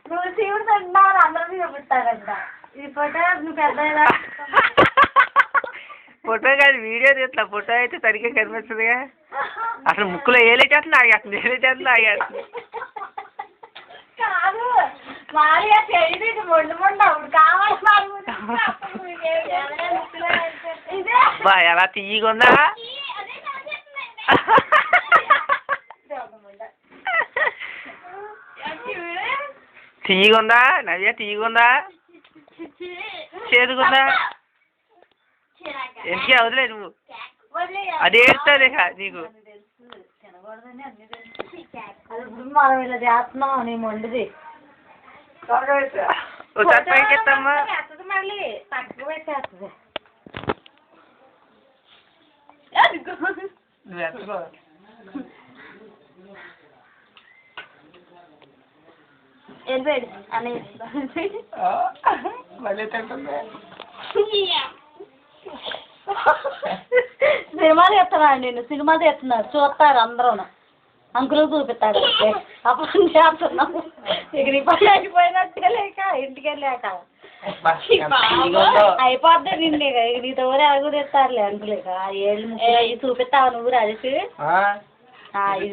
నువ్వు శివుడు తింటున్నావు అందరూ చూపిస్తారంట ఈ ఫోటో నువ్వు పెద్ద ఫోటో కాదు వీడియో తీస్తా ఫోటో అయితే సరిగ్గా కనిపిస్తుందిగా అసలు ముక్కులో ఏలేటట్లు ఆగేస్తుంది ఏలేటట్లు ఆగేస్తుంది కాదు మారియా తెలియదు మొండు మొండు అప్పుడు కావాలి బా ఎలా తీయగా ఉందా తీయగా ఉందా నవ్య తీయగా ఉందా చేదుగుందా ఎందుకే వదిలే నువ్వు అది ఏడుస్తుంది నీకు మనం ఇలా చేస్తున్నాం నీ మొండిది ఒకసారి పైకి ఎత్తమ్మా మళ్ళీ తక్కువ పెట్టేస్తుంది నువ్వు ఎత్తుకో వెళ్ళిపోయాడు అని మళ్ళీ తింటుంది సినిమా తీస్తున్నాడు నేను సినిమా తీస్తున్నాడు చూస్తారు అందరూ అంకులు చూపిస్తాడు అప్పుడు చేస్తున్నాము ఇక నీ పని అయిపోయినట్టుగా లేక ఇంటికి వెళ్ళాక అయిపోద్ది నిండి నీతో అడుగు తెస్తారులే అంకులు ఇక ఏళ్ళు ముక్కలు చూపిస్తావా నువ్వు రాజేసి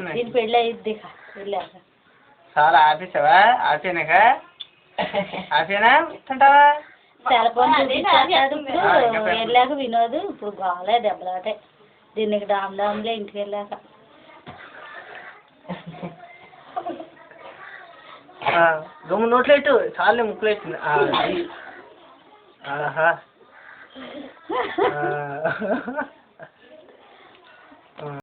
దీని పెళ్ళి అయ్యిద్ది ఇక వెళ్ళాక చాలా ఆఫీసావా ఆఫీనాక ఆఫీనా తింటావా సెల్ ఫోన్ చూపించాడు ఇప్పుడు వెళ్ళాక వినోదు ఇప్పుడు బాగాలే దెబ్బలాటే దీనికి డామ్ డామ్లే ఇంటికి వెళ్ళాక గమ్ము నోట్లేటు చాలే ముక్కులేస్తుంది ఆహా